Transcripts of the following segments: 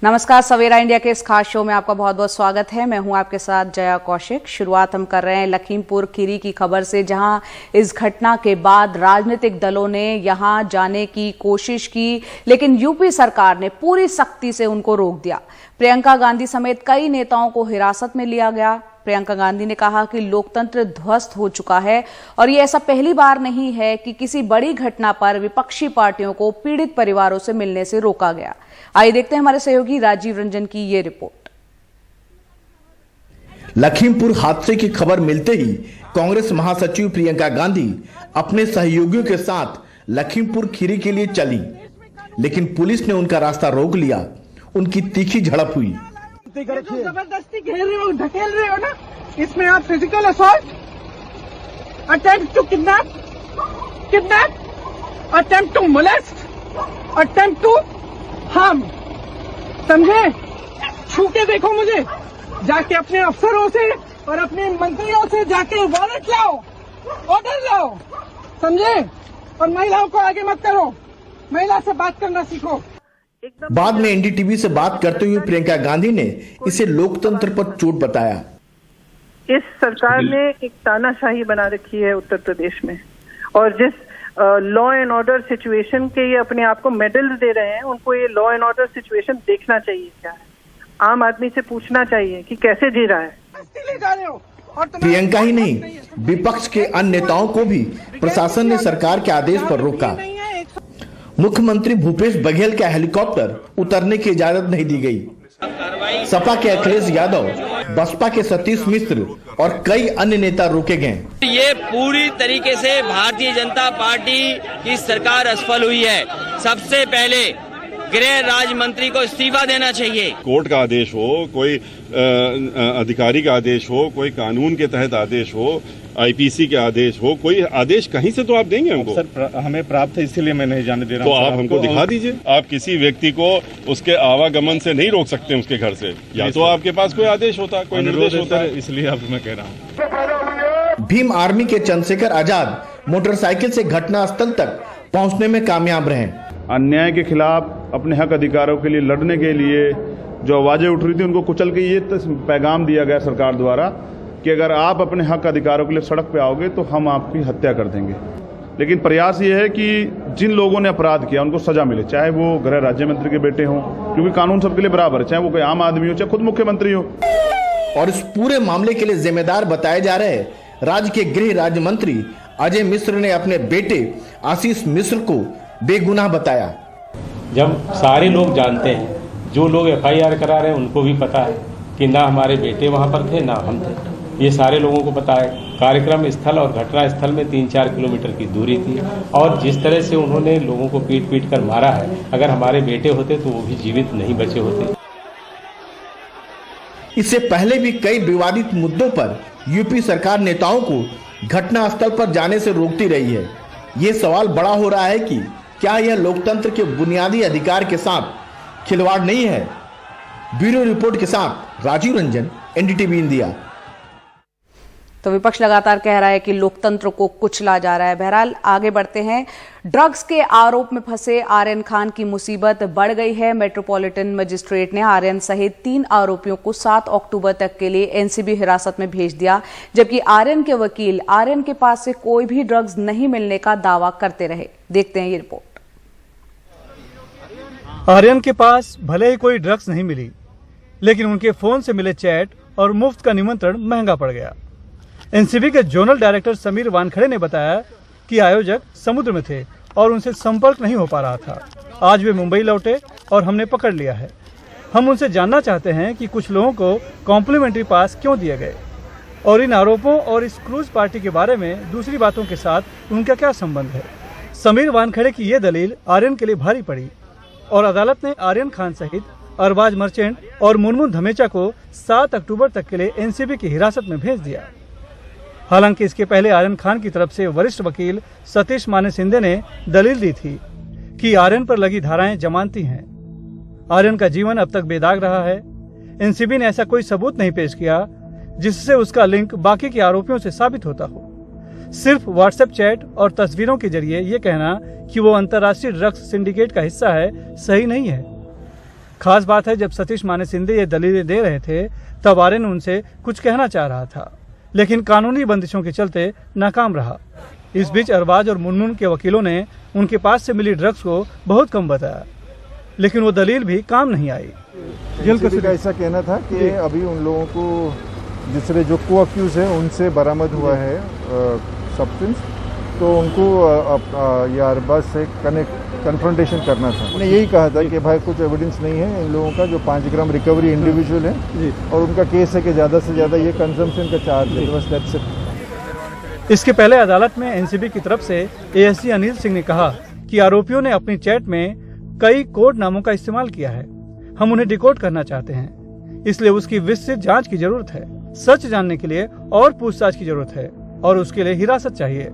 नमस्कार, सवेरा इंडिया के इस खास शो में आपका बहुत बहुत स्वागत है। मैं हूं आपके साथ जया कौशिक। शुरुआत हम कर रहे हैं लखीमपुर खीरी की खबर से, जहां इस घटना के बाद राजनीतिक दलों ने यहां जाने की कोशिश की, लेकिन यूपी सरकार ने पूरी सख्ती से उनको रोक दिया। प्रियंका गांधी समेत कई नेताओं को हिरासत में लिया गया। प्रियंका गांधी ने कहा कि लोकतंत्र ध्वस्त हो चुका है और ये ऐसा पहली बार नहीं है कि किसी बड़ी घटना पर विपक्षी पार्टियों को पीड़ित परिवारों से मिलने से रोका गया। आइए देखते हैं हमारे सहयोगी राजीव रंजन की ये रिपोर्ट। लखीमपुर हादसे की खबर मिलते ही कांग्रेस महासचिव प्रियंका गांधी अपने सहयोगियों के साथ लखीमपुर खीरी के लिए चली, लेकिन पुलिस ने उनका रास्ता रोक लिया। उनकी तीखी झड़प हुई। जबरदस्ती घेर रहे हो, ढकेल रहे हो ना, इसमें आप physical assault, attempt to kidnap, attempt to molest, attempt to harm, समझे? छू के देखो मुझे, जाके अपने अफसरों से और अपने मंत्रियों से जाके वारंट लाओ, ऑर्डर लाओ, समझे? और महिलाओं को आगे मत करो, महिला से बात करना सीखो। बाद में एनडीटीवी से बात करते हुए प्रियंका गांधी ने इसे लोकतंत्र पर चोट बताया। इस सरकार ने एक तानाशाही बना रखी है उत्तर प्रदेश में, और जिस लॉ एंड ऑर्डर सिचुएशन के ये अपने आप को मेडल्स दे रहे हैं, उनको ये लॉ एंड ऑर्डर सिचुएशन देखना चाहिए। क्या है, आम आदमी से पूछना चाहिए कि कैसे जी रहा है। प्रियंका ही नहीं, विपक्ष के अन्य नेताओं को भी प्रशासन ने सरकार के आदेश पर रोका। मुख्यमंत्री भूपेश बघेल का हेलीकॉप्टर उतरने की इजाजत नहीं दी गई। सपा के अखिलेश यादव, बसपा के सतीश मिश्र और कई अन्य नेता रोके गए। ये पूरी तरीके से भारतीय जनता पार्टी की सरकार असफल हुई है। सबसे पहले गृह राज्य मंत्री को इस्तीफा देना चाहिए। कोर्ट का आदेश हो, कोई अधिकारी का आदेश हो, कोई कानून के तहत आदेश हो, आईपीसी के आदेश हो, कोई आदेश कहीं से तो आप देंगे हमको। सर, हमें प्राप्त है, इसीलिए मैं नहीं जाने दे रहा हूं। तो आप हमको दिखा दीजिए। आप किसी व्यक्ति को उसके आवागमन से नहीं रोक सकते उसके घर से, या तो आपके पास कोई आदेश होता, कोई निर्देश होता, इसलिए अब मैं कह रहा हूँ। भीम आर्मी के चंद्रशेखर आजाद मोटरसाइकिल से घटना स्थल तक पहुंचने में कामयाब रहे। अन्याय के खिलाफ अपने हक अधिकारों के लिए लड़ने के लिए जो आवाजें उठ रही थी, उनको कुचल के ये पैगाम दिया गया सरकार द्वारा कि अगर आप अपने हक अधिकारों के लिए सड़क पे आओगे तो हम आपकी हत्या कर देंगे। लेकिन प्रयास ये है कि जिन लोगों ने अपराध किया उनको सजा मिले, चाहे वो गृह राज्य मंत्री के बेटे हों, क्योंकि कानून सबके लिए बराबर है, चाहे वो कोई आम आदमी हो, चाहे खुद मुख्यमंत्री हो। और इस पूरे मामले के लिए जिम्मेदार बताए जा रहे राज्य के गृह राज्य मंत्री अजय मिश्र ने अपने बेटे आशीष मिश्र को बेगुनाह बताया। जब सारे लोग जानते हैं, जो लोग एफआईआर करा रहे हैं उनको भी पता है कि ना हमारे बेटे वहां पर थे ना हम थे, ये सारे लोगों को पता है। कार्यक्रम स्थल और घटना स्थल में 3-4 किलोमीटर की दूरी थी, और जिस तरह से उन्होंने लोगों को पीट कर मारा है, अगर हमारे बेटे होते तो वो भी जीवित नहीं बचे होते। इससे पहले भी कई विवादित मुद्दों पर यूपी सरकार नेताओं को घटना स्थल पर जाने से रोकती रही है। ये सवाल बड़ा हो रहा है कि क्या यह लोकतंत्र के बुनियादी अधिकार के साथ खिलवाड़ नहीं है? ब्यूरो रिपोर्ट के साथ राजीव रंजन, एनडीटीवी इंडिया। तो विपक्ष लगातार कह रहा है कि लोकतंत्र को कुचला जा रहा है। बहरहाल आगे बढ़ते हैं। ड्रग्स के आरोप में फंसे आर्यन खान की मुसीबत बढ़ गई है। मेट्रोपॉलिटन मजिस्ट्रेट ने आर्यन सहित 3 आरोपियों को 7 अक्टूबर तक के लिए एनसीबी हिरासत में भेज दिया, जबकि आर्यन के वकील आर्यन के पास से कोई भी ड्रग्स नहीं मिलने का दावा करते रहे। देखते हैं ये रिपोर्ट। आर्यन के पास भले ही कोई ड्रग्स नहीं मिली, लेकिन उनके फोन से मिले चैट और मुफ्त का निमंत्रण महंगा पड़ गया। एनसीबी के जोनल डायरेक्टर समीर वानखड़े ने बताया कि आयोजक समुद्र में थे और उनसे संपर्क नहीं हो पा रहा था। आज वे मुंबई लौटे और हमने पकड़ लिया है। हम उनसे जानना चाहते हैं कि कुछ लोगों को कॉम्प्लीमेंट्री पास क्यों दिए गए, और इन आरोपों और इस क्रूज पार्टी के बारे में दूसरी बातों के साथ उनका क्या संबंध है। समीर वानखड़े की ये दलील आर्यन के लिए भारी पड़ी, और अदालत ने आर्यन खान सहित अरबाज मर्चेंट और मुनमुन धमेचा को 7 अक्टूबर तक के लिए एनसीबी की हिरासत में भेज दिया। हालांकि इसके पहले आर्यन खान की तरफ से वरिष्ठ वकील सतीश माने सिंधे ने दलील दी थी कि आर्यन पर लगी धाराएं जमानती हैं। आर्यन का जीवन अब तक बेदाग रहा है। एनसीबी ने ऐसा कोई सबूत नहीं पेश किया जिससे उसका लिंक बाकी के आरोपियों से साबित होता हो। सिर्फ व्हाट्सएप चैट और तस्वीरों के जरिए ये कहना कि वो अंतर्राष्ट्रीय ड्रग्स सिंडिकेट का हिस्सा है, सही नहीं है। खास बात है, जब सतीश माने सिंधे ये दलीलें दे रहे थे तब आर्यन उनसे कुछ कहना चाह रहा था, लेकिन कानूनी बंदिशों के चलते नाकाम रहा। इस बीच अरबाज और मुनमुन के वकीलों ने उनके पास से मिली ड्रग्स को बहुत कम बताया, लेकिन वो दलील भी काम नहीं आई। जेल का ऐसा कहना था कि अभी उन लोगों को दूसरे जो को अक्यूज है उनसे बरामद हुआ है सब्सटेंस, तो उनको ये अरबाज से कन्फ्रंटेशन करना था। उन्होंने यही कहा था कि भाई कुछ एविडेंस नहीं है इन लोगों का, जो 5 ग्राम रिकवरी इंडिविजुअल है और उनका केस है कि ज़्यादा से ज़्यादा ये कंजम्पशन का चार्ज है, बस दैट्स इट। इसके पहले अदालत में एनसीबी की तरफ से एएससी अनिल सिंह ने कहा कि आरोपियों ने अपनी चैट में कई कोड नामों का इस्तेमाल किया है। हम उन्हें डिकोड करना चाहते हैं, इसलिए उसकी विस्तृत जांच की जरूरत है। सच जानने के लिए और पूछताछ की जरूरत है और उसके लिए हिरासत चाहिए।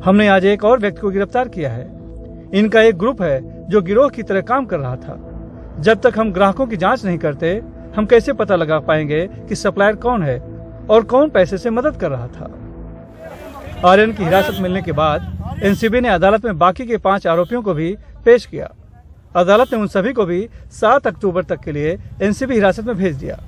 हमने आज एक और व्यक्ति को गिरफ्तार किया है। इनका एक ग्रुप है जो गिरोह की तरह काम कर रहा था। जब तक हम ग्राहकों की जांच नहीं करते, हम कैसे पता लगा पाएंगे कि सप्लायर कौन है और कौन पैसे से मदद कर रहा था। आर्यन की हिरासत मिलने के बाद एनसीबी ने अदालत में बाकी के 5 आरोपियों को भी पेश किया। अदालत ने उन सभी को भी 7 अक्टूबर तक के लिए एनसीबी हिरासत में भेज दिया।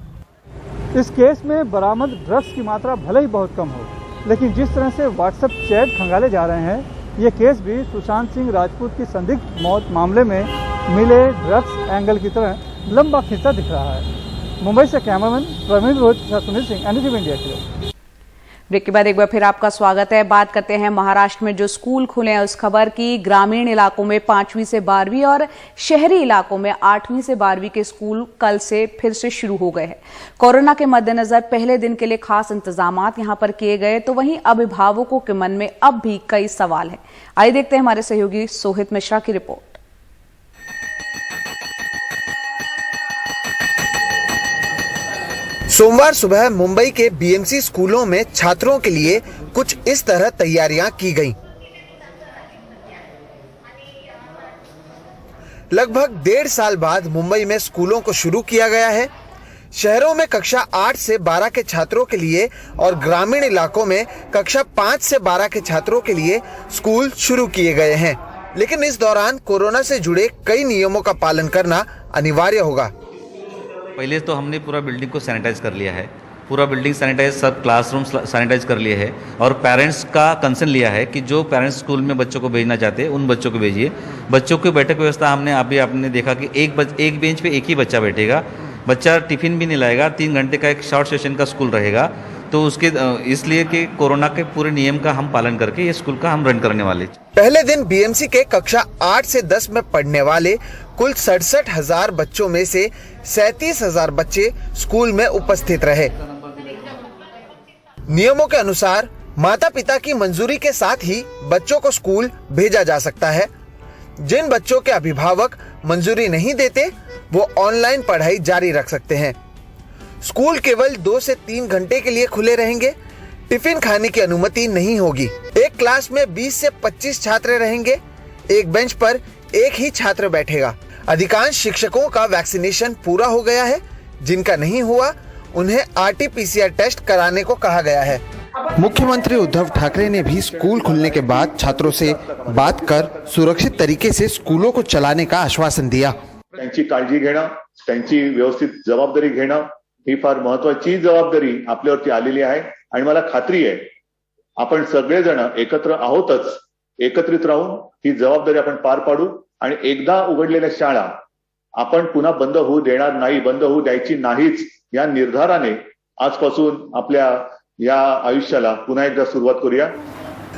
इस केस में बरामद ड्रग्स की मात्रा भले ही बहुत कम हो, लेकिन जिस तरह से व्हाट्सएप चैट खंगाले जा रहे हैं, ये केस भी सुशांत सिंह राजपूत की संदिग्ध मौत मामले में मिले ड्रग्स एंगल की तरह लंबा खिंचता दिख रहा है। मुंबई से कैमरामैन प्रवीण रोहित के साथ सुनील सिंह, एनडीटीवी इंडिया के लिए। ब्रेक के बाद एक बार फिर आपका स्वागत है। बात करते हैं महाराष्ट्र में जो स्कूल खुले हैं उस खबर की। ग्रामीण इलाकों में 5वीं से 12वीं और शहरी इलाकों में 8वीं से 12वीं के स्कूल कल से फिर से शुरू हो गए हैं। कोरोना के मद्देनजर पहले दिन के लिए खास इंतजामात यहां पर किए गए, तो वहीं अभिभावकों के मन में अब भी कई सवाल हैं। आइए देखते हैं हमारे सहयोगी सोहित मिश्रा की रिपोर्ट। सोमवार सुबह मुंबई के बीएमसी स्कूलों में छात्रों के लिए कुछ इस तरह तैयारियां की गईं। लगभग 1.5 साल बाद मुंबई में स्कूलों को शुरू किया गया है। शहरों में कक्षा 8 से 12 के छात्रों के लिए और ग्रामीण इलाकों में कक्षा 5 से 12 के छात्रों के लिए स्कूल शुरू किए गए हैं, लेकिन इस दौरान कोरोना से जुड़े कई नियमों का पालन करना अनिवार्य होगा। पहले तो हमने पूरा बिल्डिंग को सैनिटाइज कर लिया है, पूरा बिल्डिंग सैनिटाइज, सब क्लासरूम सैनिटाइज कर लिए हैं और पेरेंट्स का कंसर्न लिया है कि जो पेरेंट्स स्कूल में बच्चों को भेजना चाहते हैं उन बच्चों को भेजिए। बच्चों की बैठक व्यवस्था हमने आपने देखा कि एक बेंच पे एक ही बच्चा बैठेगा, बच्चा टिफिन भी नहीं लाएगा। 3 घंटे का एक शॉर्ट सेशन का स्कूल रहेगा, तो उसके इसलिए कि कोरोना के पूरे नियम का हम पालन करके ये स्कूल का हम रन करने वाले। पहले दिन बीएमसी के कक्षा 8 से 10 में पढ़ने वाले कुल 67,000 बच्चों में से 37,000 बच्चे स्कूल में उपस्थित रहे। नियमों के अनुसार माता पिता की मंजूरी के साथ ही बच्चों को स्कूल भेजा जा सकता है। जिन बच्चों के अभिभावक मंजूरी नहीं देते वो ऑनलाइन पढ़ाई जारी रख सकते हैं। स्कूल केवल 2 से 3 घंटे के लिए खुले रहेंगे। टिफिन खाने की अनुमति नहीं होगी। एक क्लास में 20 से 25 छात्र रहेंगे। एक बेंच पर एक ही छात्र बैठेगा। अधिकांश शिक्षकों का वैक्सीनेशन पूरा हो गया है। जिनका नहीं हुआ उन्हें RT-PCR टेस्ट कराने को कहा गया है। मुख्यमंत्री उद्धव ठाकरे ने भी स्कूल खुलने के बाद छात्रों से बात कर सुरक्षित तरीके से स्कूलों को चलाने का आश्वासन दिया। त्यांची काळजी घेणं, त्यांची व्यवस्थित जबाबदारी घेणं ही फार महत्त्वाची जबाबदारी आपल्यावरती आलेली आहे आणि मला खात्री आहे आपण सगळेजण एकत्र आहोतच। एकत्रित राहून ही जबाबदारी आपण पार पाडू आणि एकदा उघडलेल्या शाळा आपण पुन्हा बंद होऊ देणार नाही, बंद होऊ द्यायची नाहीच या निर्धाराने आजपासून आपल्या या आयुष्याला पुन्हा एकदा सुरुवात करूया।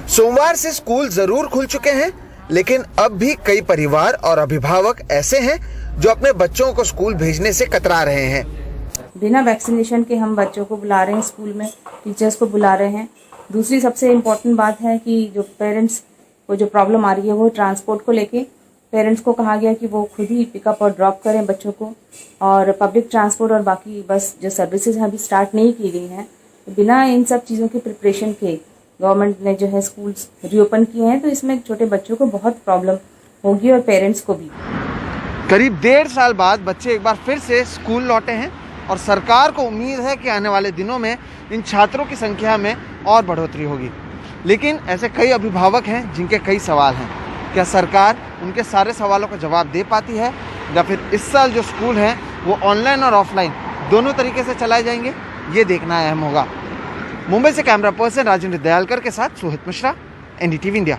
सोमवार से स्कूल जरूर खुल चुके हैं, लेकिन अब भी कई परिवार और अभिभावक ऐसे हैं जो अपने बच्चों को स्कूल भेजने से कतरा रहे हैं। बिना वैक्सीनेशन के हम बच्चों को बुला रहे हैं स्कूल में, टीचर्स को बुला रहे हैं। दूसरी सबसे इम्पोर्टेंट बात है कि जो पेरेंट्स को जो प्रॉब्लम आ रही है वो ट्रांसपोर्ट को लेके पेरेंट्स को कहा गया कि वो खुद ही पिकअप और ड्रॉप करें बच्चों को, और पब्लिक ट्रांसपोर्ट और बाकी बस जो सर्विसेज अभी स्टार्ट नहीं की गई हैं, तो बिना इन सब चीज़ों की प्रिपरेशन के गवर्नमेंट ने जो है स्कूल्स रीओपन किए हैं, तो इसमें छोटे बच्चों को बहुत प्रॉब्लम होगी और पेरेंट्स को भी। करीब 1.5 साल बाद बच्चे एक बार फिर से स्कूल लौटे हैं और सरकार को उम्मीद है कि आने वाले दिनों में इन छात्रों की संख्या में और बढ़ोतरी होगी। लेकिन ऐसे कई अभिभावक हैं जिनके कई सवाल हैं। क्या सरकार उनके सारे सवालों का जवाब दे पाती है? या फिर इस साल जो स्कूल हैं वो ऑनलाइन और ऑफलाइन दोनों तरीके से चलाए जाएंगे, ये देखना अहम होगा। मुंबई से कैमरा पर्सन राजेंद्र दयालकर के साथ सोहित मिश्रा, NDTV इंडिया।